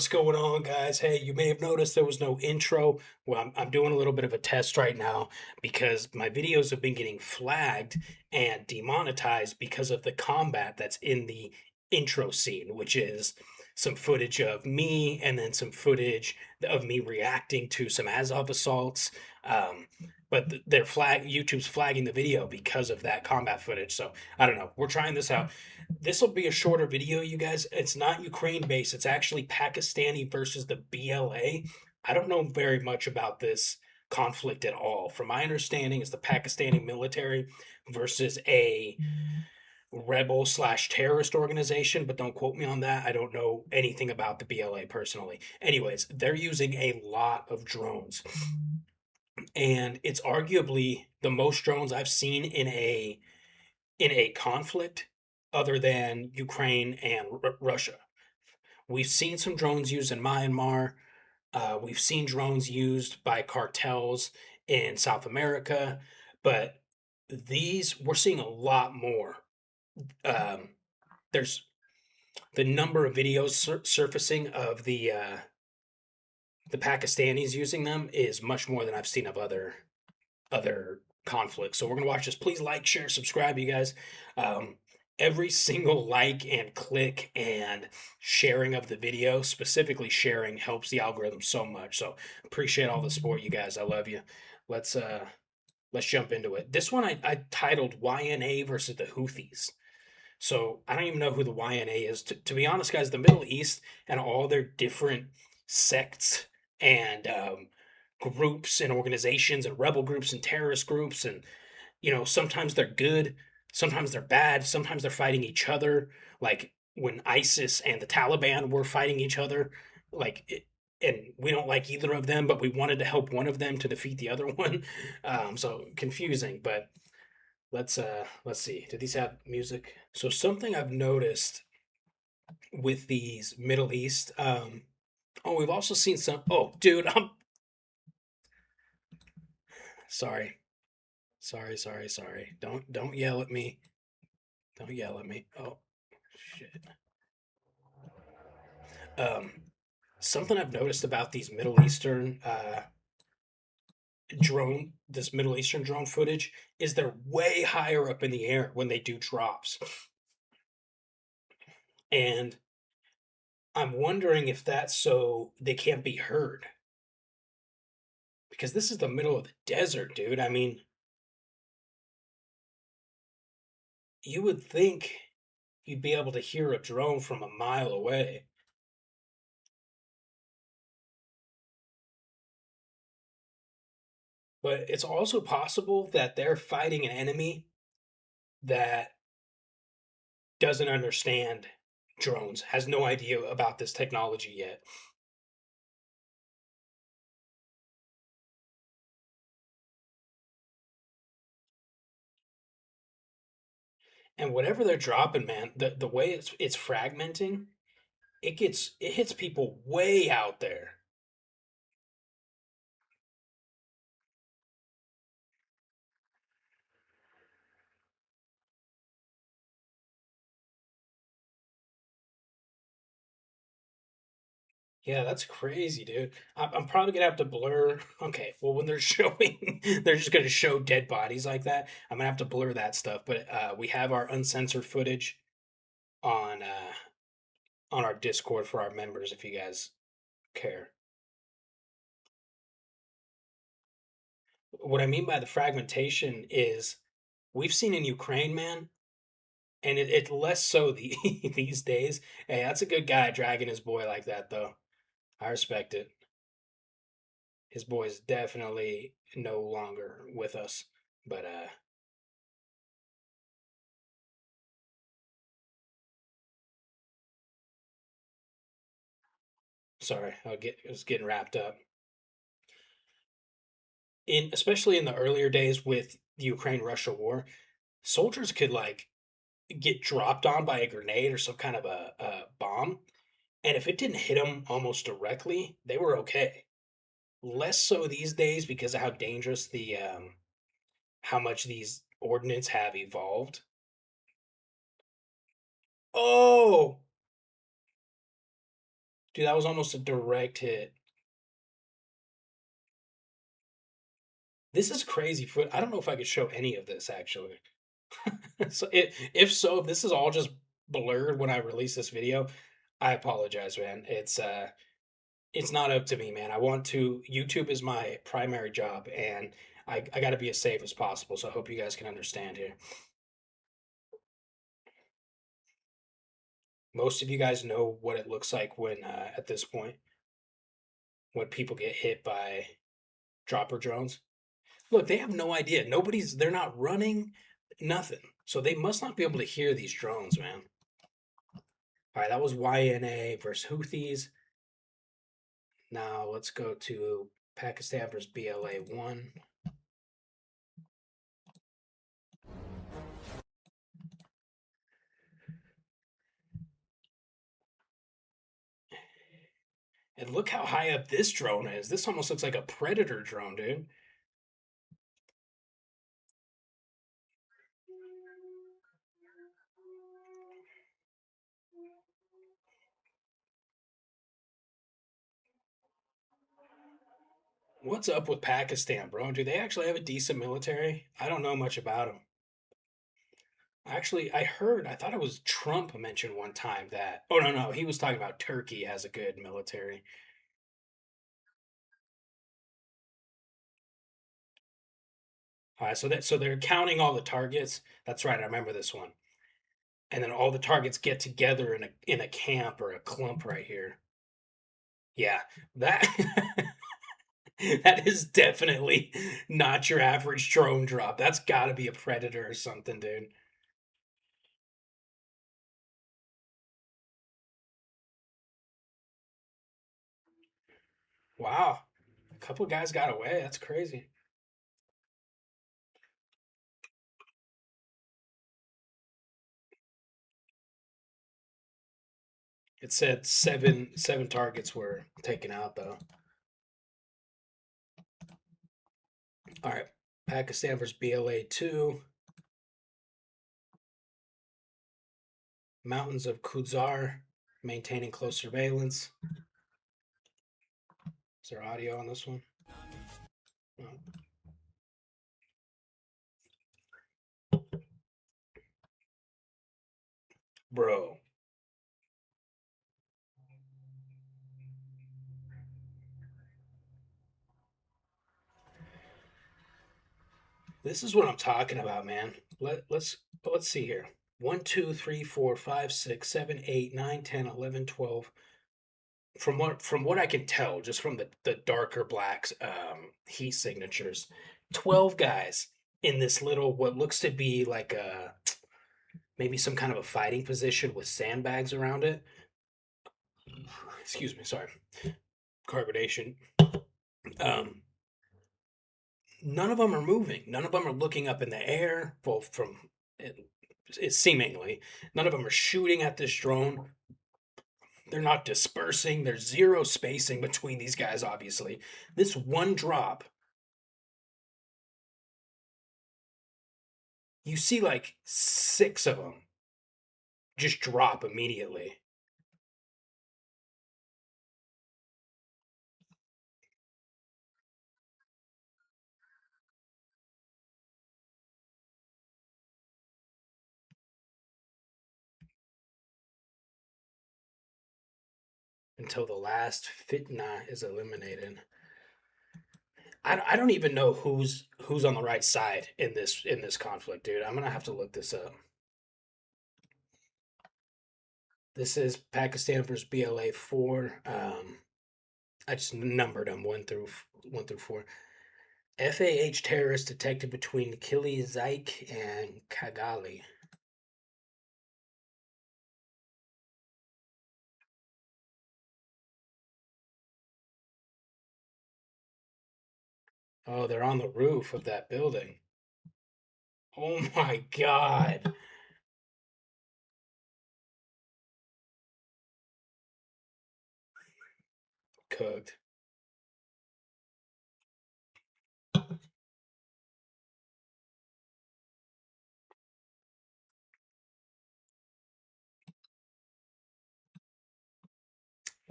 What's going on, guys? Hey, you may have noticed there was no intro. Well, I'm doing a little bit of a test right now because my videos have been getting flagged and demonetized because of the combat that's in the intro scene, which is some footage of me and then some footage of me reacting to some Azov assaults. But they're YouTube's flagging the video because of that combat footage. So I don't know. We're trying this out. This will be a shorter video, you guys. It's not Ukraine based. It's actually Pakistani versus the BLA. I don't know very much about this conflict at all. From my understanding, it's the Pakistani military versus a rebel slash terrorist organization, but don't quote me on that. I don't know anything about the BLA personally. Anyways, they're using a lot of drones, and it's arguably the most drones I've seen in a conflict other than Ukraine and Russia. We've seen some drones used in Myanmar. We've seen drones used by cartels in South America, but these we're seeing a lot more. There's the number of videos surfacing of the Pakistanis using them is much more than I've seen of other conflicts. So we're gonna watch this. Please like, share, subscribe, you guys. Um, every single like and click and sharing of the video, specifically sharing, helps the algorithm so much. So appreciate all the support, you guys. I love you. Let's uh let's jump into it. This one I titled YNA versus the Houthis. So I don't even know who the YNA is. To be honest, guys, the Middle East and all their different sects and groups and organizations and rebel groups and terrorist groups, and sometimes they're good, sometimes they're bad, sometimes they're fighting each other. Like when ISIS and the Taliban were fighting each other, like and we don't like either of them, but we wanted to help one of them to defeat the other one. So confusing, but let's see. Did these have music? So something I've noticed with these Middle East, oh, we've also seen some. Oh, dude, I'm sorry, sorry. Don't yell at me. Don't yell at me. Oh, shit. Um, something I've noticed about these Middle Eastern this Middle Eastern drone footage is they're way higher up in the air when they do drops, and I'm wondering if that's so they can't be heard because this is the middle of the desert, dude. I mean, you would think you'd be able to hear a drone from a mile away. But it's also possible that they're fighting an enemy that doesn't understand drones, has no idea about this technology yet. And whatever they're dropping, man, the way it's fragmenting, it hits people way out there. Yeah, that's crazy, dude. I'm probably gonna have to blur. Okay, well, when they're showing, they're just gonna show dead bodies like that. I'm gonna have to blur that stuff. But we have our uncensored footage on uh, on our Discord for our members, if you guys care. What I mean by the fragmentation is we've seen in Ukraine, man, and it's less so these days. Hey, that's a good guy dragging his boy like that, though. I respect it. His boy is definitely no longer with us, but sorry, I was getting wrapped up. In especially in the earlier days with the Ukraine-Russia war, soldiers could like get dropped on by a grenade or some kind of a bomb, and if it didn't hit them almost directly, they were okay. Less so these days because of how dangerous how much these ordnance have evolved. Oh, Dude, that was almost a direct hit. This is crazy foot. I don't know if I could show any of this actually. So if so, if this is all just blurred when I release this video, I apologize, man. It's not up to me, man. I want to. YouTube is my primary job, and I got to be as safe as possible. So I hope you guys can understand here. Most of you guys know what it looks like when at this point when people get hit by dropper drones. Look, they have no idea. They're not running, nothing. So they must not be able to hear these drones, man. All right, that was YNA versus Houthis. Now let's go to Pakistan versus BLA1. And look how high up this drone is. This almost looks like a Predator drone, dude. What's up with Pakistan, bro? Do they actually have a decent military? I don't know much about them. Actually, I thought it was Trump mentioned one time that, oh, no, no, he was talking about Turkey has a good military. All right, so they're counting all the targets. That's right, I remember this one. And then all the targets get together in a camp or a clump right here. Yeah, that that is definitely not your average drone drop. That's got to be a Predator or something, dude. Wow, a couple guys got away. That's crazy. It said seven targets were taken out though. All right, Pakistan versus BLA2. Mountains of Khuzar maintaining close surveillance. Is there audio on this one? No. Bro, this is what I'm talking about, man. Let's see here. 1, 2, 3, 4, 5, 6, 7, 8, 9, 10, 11, 12. From what I can tell, just from the darker blacks heat signatures, 12 guys in this little what looks to be like a maybe some kind of a fighting position with sandbags around it. Excuse me, sorry. Carbonation. Um, None of them are moving. None of them are looking up in the air. Well, from it seemingly, none of them are shooting at this drone. They're not dispersing. There's zero spacing between these guys. Obviously, this one drop, you see like six of them just drop immediately until the last fitna is eliminated. I don't even know who's on the right side in this conflict, dude. I'm gonna have to look this up. This is Pakistan versus BLA4. I just numbered them one through four. FAH terrorists detected between Kili Zik and Kagali. Oh, they're on the roof of that building. Oh my god. Cooked.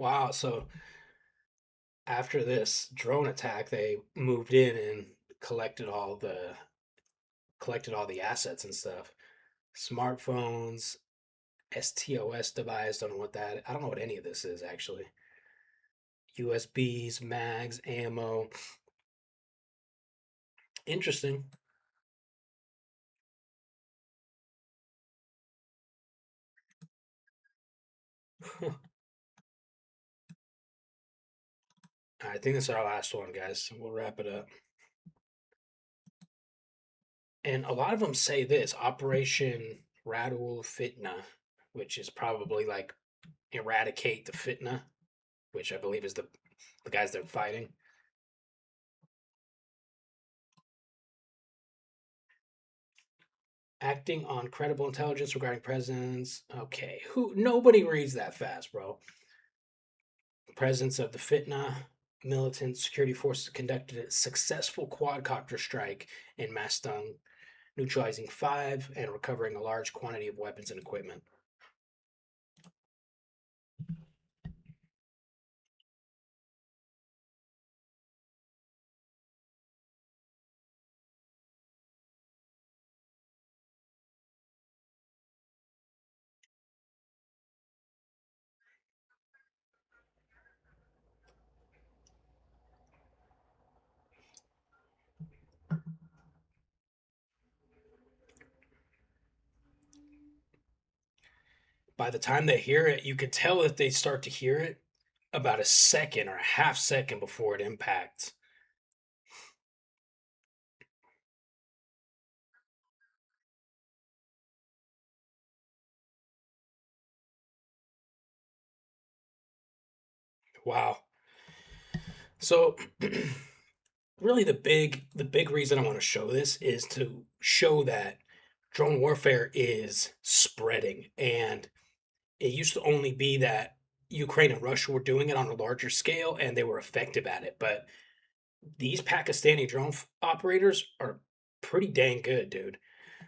Wow. So after this drone attack, they moved in and collected all the assets and stuff. Smartphones, STOS device. Don't know what that. I don't know what any of this is actually. USBs, mags, ammo. Interesting. I think this is our last one, guys. We'll wrap it up. And a lot of them say this Operation Radul Fitna, which is probably like eradicate the fitna, which I believe is the guys they're fighting. Acting on credible intelligence regarding presidents. Okay, who? Nobody reads that fast, bro. Presence of the Fitna militant security forces conducted a successful quadcopter strike in Mastung, neutralizing 5 and recovering a large quantity of weapons and equipment. By the time they hear it, you could tell that they start to hear it about a second or a half second before it impacts. Wow. So really the big reason I want to show this is to show that drone warfare is spreading, and it used to only be that Ukraine and Russia were doing it on a larger scale and they were effective at it, but these Pakistani drone operators are pretty dang good, dude.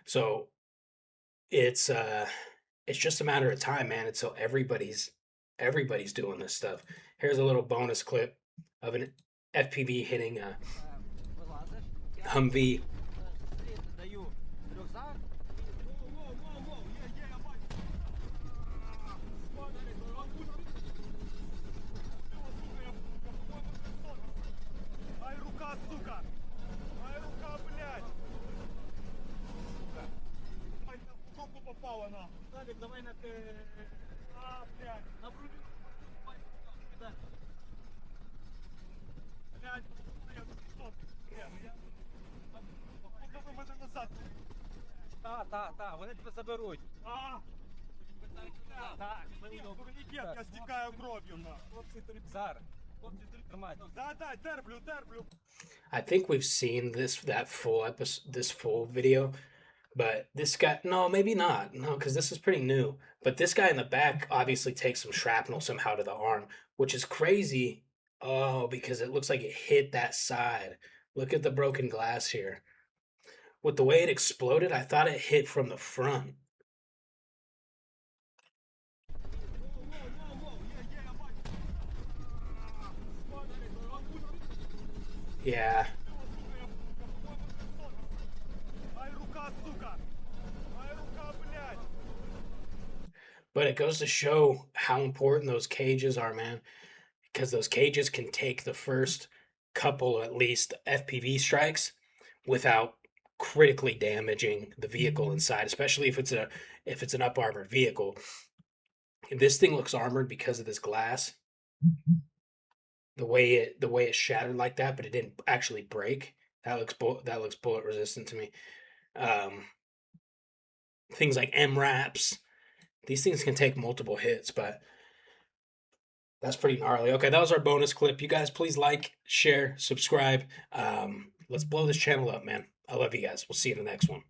So it's it's just a matter of time, man, until everybody's doing this stuff. Here's a little bonus clip of an FPV hitting a Humvee. Та, вони тебе заберуть. Так, турнікет, я стікаю кров'ю, на. Хлопці, зараз. Хлопці, тримайте. Да, терплю. I think we've seen this full video, but this guy, no, maybe not, no, because this is pretty new. But this guy in the back obviously takes some shrapnel somehow to the arm, which is crazy. Oh, because it looks like it hit that side. Look at the broken glass here. With the way it exploded, I thought it hit from the front. Yeah. But it goes to show how important those cages are, man. Because those cages can take the first couple, at least, FPV strikes without critically damaging the vehicle inside, especially if it's an up armored vehicle. This thing looks armored because of this glass, the way it shattered like that, but it didn't actually break. That looks bullet resistant to me. Um, things like MRAPs, these things can take multiple hits, but that's pretty gnarly. Okay, that was our bonus clip. You guys, please like, share, subscribe. Let's blow this channel up, man. I love you guys. We'll see you in the next one.